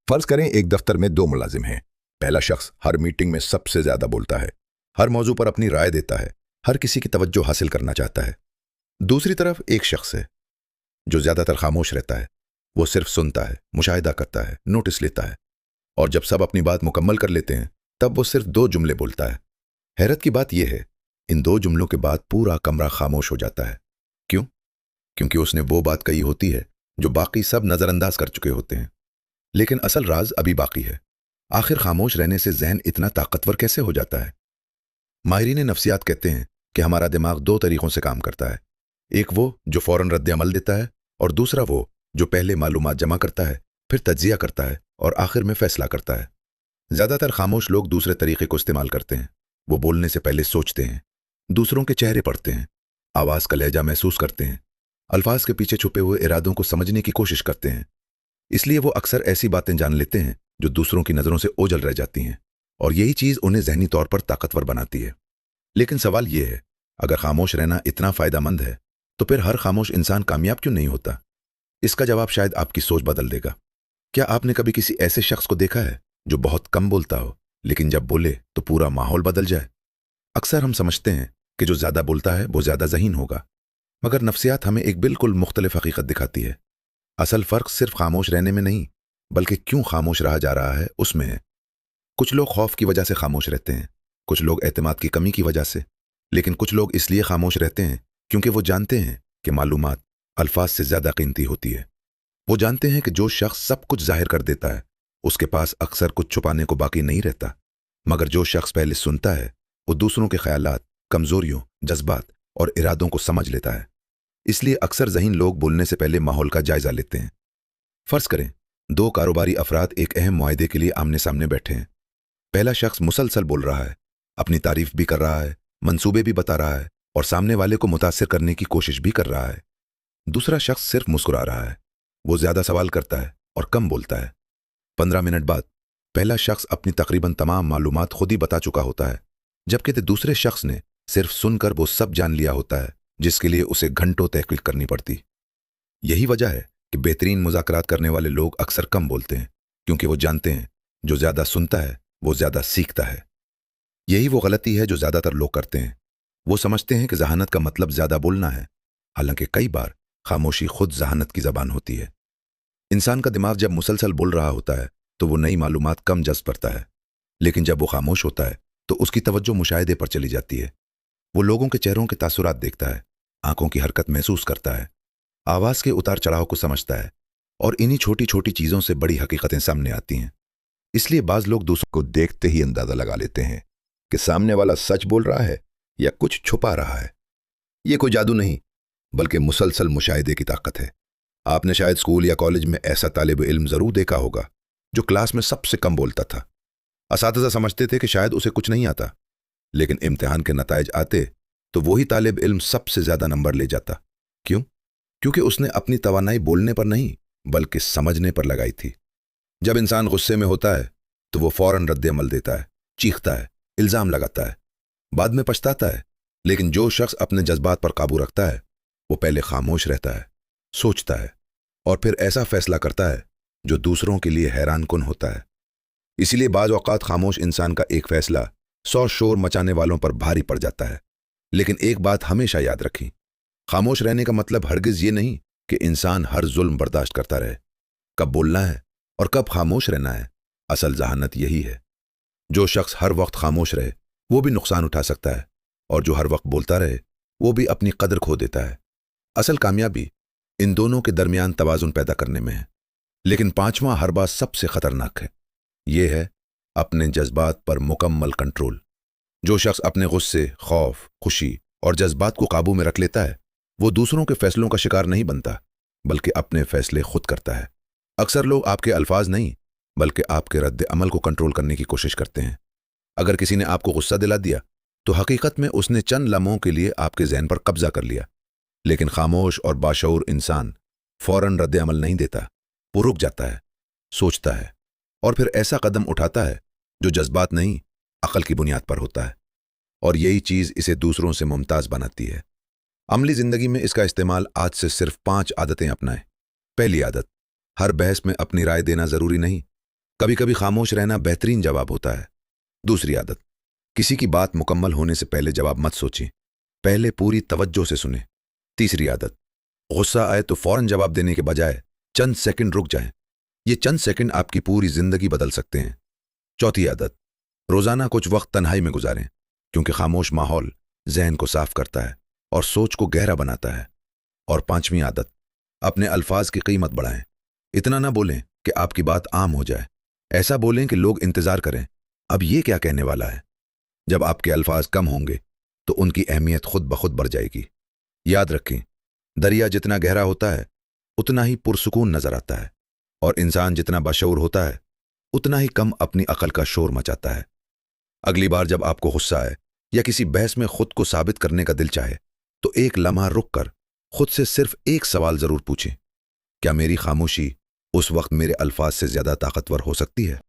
फर्ज करें एक दफ्तर में दो मुलाजिम हैं। पहला शख्स हर मीटिंग में सबसे ज्यादा बोलता है, हर मौजू पर अपनी राय देता है, हर किसी की तवज्जो हासिल करना चाहता है। दूसरी तरफ एक शख्स है जो ज्यादातर खामोश रहता है। वो सिर्फ सुनता है, मुशाहिदा करता है, नोटिस लेता है, और जब सब अपनी बात मुकम्मल कर लेते हैं तब वो सिर्फ दो जुमले बोलता है। हैरत की बात यह है, इन दो जुमलों के बाद पूरा कमरा खामोश हो जाता है। क्यों? क्योंकि उसने वो बात कही होती है जो बाकी सब नजरअंदाज कर चुके होते हैं। लेकिन असल राज अभी बाकी है। आखिर खामोश रहने से जहन इतना ताकतवर कैसे हो जाता है? माहिरीन नफ्सियात कहते हैं कि हमारा दिमाग दो तरीकों से काम करता है। एक वो जो फौरन रद्द अमल देता है, और दूसरा वो जो पहले मालूमात जमा करता है, फिर तज्जिया करता है और आखिर में फैसला करता है। ज्यादातर खामोश लोग दूसरे तरीके को इस्तेमाल करते हैं। वो बोलने से पहले सोचते हैं, दूसरों के चेहरे पढ़ते हैं, आवाज का लहजा महसूस करते हैं, अल्फाज के पीछे छुपे हुए इरादों को समझने की कोशिश करते हैं। इसलिए वो अक्सर ऐसी बातें जान लेते हैं जो दूसरों की नजरों से ओझल रह जाती हैं, और यही चीज उन्हें जहनी तौर पर ताकतवर बनाती है। लेकिन सवाल यह है, अगर खामोश रहना इतना फायदेमंद है तो फिर हर खामोश इंसान कामयाब क्यों नहीं होता? इसका जवाब शायद आपकी सोच बदल देगा। क्या आपने कभी किसी ऐसे शख्स को देखा है जो बहुत कम बोलता हो, लेकिन जब बोले तो पूरा माहौल बदल जाए? अक्सर हम समझते हैं कि जो ज्यादा बोलता है वो ज्यादा ज़हीन होगा, मगर नफ्सियात हमें एक बिल्कुल मुख्तलिफ हकीकत दिखाती है। असल फर्क सिर्फ खामोश रहने में नहीं, बल्कि क्यों खामोश रहा जा रहा है उसमें है। कुछ लोग खौफ की वजह से खामोश रहते हैं, कुछ लोग एतमाद की कमी की वजह से, लेकिन कुछ लोग इसलिए खामोश रहते हैं क्योंकि वो जानते हैं कि मालूमात अल्फाज से ज्यादा कीमती होती है। वो जानते हैं कि जो शख्स सब कुछ जाहिर कर देता है उसके पास अक्सर कुछ छुपाने को बाकी नहीं रहता, मगर जो शख्स पहले सुनता है वो दूसरों के ख्यालात, कमजोरियों, जज्बात और इरादों को समझ लेता है। इसलिए अक्सर ज़हीन लोग बोलने से पहले माहौल का जायजा लेते हैं। फर्ज करें दो कारोबारी अफराद एक अहम मुआहदे के लिए आमने सामने बैठे हैं। पहला शख्स मुसलसल बोल रहा है, अपनी तारीफ भी कर रहा है, मंसूबे भी बता रहा है और सामने वाले को मुतासिर करने की कोशिश भी कर रहा है। दूसरा शख्स सिर्फ मुस्कुरा रहा है। वो ज्यादा सवाल करता है और कम बोलता है। 15 मिनट बाद पहला शख्स अपनी तकरीबन तमाम मालूमात खुद ही बता चुका होता है, जबकि दूसरे शख्स ने सिर्फ सुनकर वो सब जान लिया होता है जिसके लिए उसे घंटों तहकीक करनी पड़ती। यही वजह है कि बेहतरीन मुज़ाकरात करने वाले लोग अक्सर कम बोलते हैं, क्योंकि वो जानते हैं जो ज्यादा सुनता है वो ज्यादा सीखता है। यही वो गलती है जो ज्यादातर लोग करते हैं। वो समझते हैं कि जहानत का मतलब ज्यादा बोलना है, हालांकि कई बार खामोशी खुद जहानत की जबान होती है। इंसान का दिमाग जब मुसलसल बोल रहा होता है तो वो नई मालूमात कम जज्ब करता है, लेकिन जब वो खामोश होता है तो उसकी तवज्जो मुशाहिदे पर चली जाती है। वो लोगों के चेहरों के तासुरात देखता है, आंखों की हरकत महसूस करता है, आवाज के उतार चढ़ाव को समझता है, और इन्हीं छोटी छोटी चीजों से बड़ी हकीकतें सामने आती हैं। इसलिए बाज लोग दूसरों को देखते ही अंदाजा लगा लेते हैं कि सामने वाला सच बोल रहा है या कुछ छुपा रहा है। ये कोई जादू नहीं, बल्कि मुसलसल मुशाहिदे की ताकत है। आपने शायद स्कूल या कॉलेज में ऐसा तालिब इल्म जरूर देखा होगा जो क्लास में सबसे कम बोलता था। असातिज़ा समझते थे कि शायद उसे कुछ नहीं आता, लेकिन इम्तिहान के नताइज आते तो वही तालिब इल्म सबसे ज्यादा नंबर ले जाता। क्यों? क्योंकि उसने अपनी तवानाई बोलने पर नहीं बल्कि समझने पर लगाई थी। जब इंसान गुस्से में होता है तो वो फौरन रद्द अमल देता है, चीखता है, इल्जाम लगाता है, बाद में पछताता है। लेकिन जो शख्स अपने जज्बात पर काबू रखता है वो पहले खामोश रहता है, सोचता है, और फिर ऐसा फैसला करता है जो दूसरों के लिए हैरान कुन होता है। इसीलिए बाज औक़ात खामोश इंसान का एक फैसला 100 शोर मचाने वालों पर भारी पड़ जाता है। लेकिन एक बात हमेशा याद रखें, खामोश रहने का मतलब हरगिज ये नहीं कि इंसान हर जुल्म बर्दाश्त करता रहे। कब बोलना है और कब खामोश रहना है, असल जहानत यही है। जो शख्स हर वक्त खामोश रहे वो भी नुकसान उठा सकता है, और जो हर वक्त बोलता रहे वो भी अपनी कदर खो देता है। असल कामयाबी इन दोनों के दरमियान तवाजुन पैदा करने में है। लेकिन पांचवां हर बात सबसे खतरनाक है, यह है अपने जज्बात पर मुकम्मल कंट्रोल। जो शख्स अपने गुस्से, खौफ, खुशी और जज्बात को काबू में रख लेता है वो दूसरों के फैसलों का शिकार नहीं बनता, बल्कि अपने फैसले खुद करता है। अक्सर लोग आपके अल्फाज नहीं बल्कि आपके रद्द अमल को कंट्रोल करने की कोशिश करते हैं। अगर किसी ने आपको गुस्सा दिला दिया तो हकीकत में उसने चंद लम्हों के लिए आपके ज़हन पर कब्जा कर लिया। लेकिन खामोश और बाशऊर इंसान फौरन रद्द अमल नहीं देता। वो रुक जाता है, सोचता है, और फिर ऐसा कदम उठाता है जो जज्बात नहीं अकल की बुनियाद पर होता है। और यही चीज इसे दूसरों से मुमताज बनाती है। अमली जिंदगी में इसका इस्तेमाल आज से सिर्फ 5 आदतें अपनाएं। पहली आदत, हर बहस में अपनी राय देना जरूरी नहीं, कभी कभी खामोश रहना बेहतरीन जवाब होता है। दूसरी आदत, किसी की बात मुकम्मल होने से पहले जवाब मत सोचें, पहले पूरी तवज्जो से सुने। तीसरी आदत, गुस्सा आए तो फौरन जवाब देने के बजाय चंद सेकंड रुक जाएं। ये चंद सेकंड आपकी पूरी जिंदगी बदल सकते हैं। चौथी आदत, रोजाना कुछ वक्त तन्हाई में गुजारें, क्योंकि खामोश माहौल जहन को साफ करता है और सोच को गहरा बनाता है। और पांचवी आदत, अपने अल्फाज की कीमत बढ़ाएं। इतना ना बोलें कि आपकी बात आम हो जाए, ऐसा बोलें कि लोग इंतजार करें, अब ये क्या कहने वाला है। जब आपके अल्फाज कम होंगे तो उनकी अहमियत खुद ब खुद बढ़ जाएगी। याद रखें, दरिया जितना गहरा होता है उतना ही पुरसुकून नजर आता है, और इंसान जितना बाशऊर होता है उतना ही कम अपनी अकल का शोर मचाता है। अगली बार जब आपको गुस्सा आए या किसी बहस में खुद को साबित करने का दिल चाहे, तो एक लम्हा रुक कर खुद से सिर्फ एक सवाल जरूर पूछें, क्या मेरी खामोशी उस वक्त मेरे अल्फाज से ज्यादा ताकतवर हो सकती है?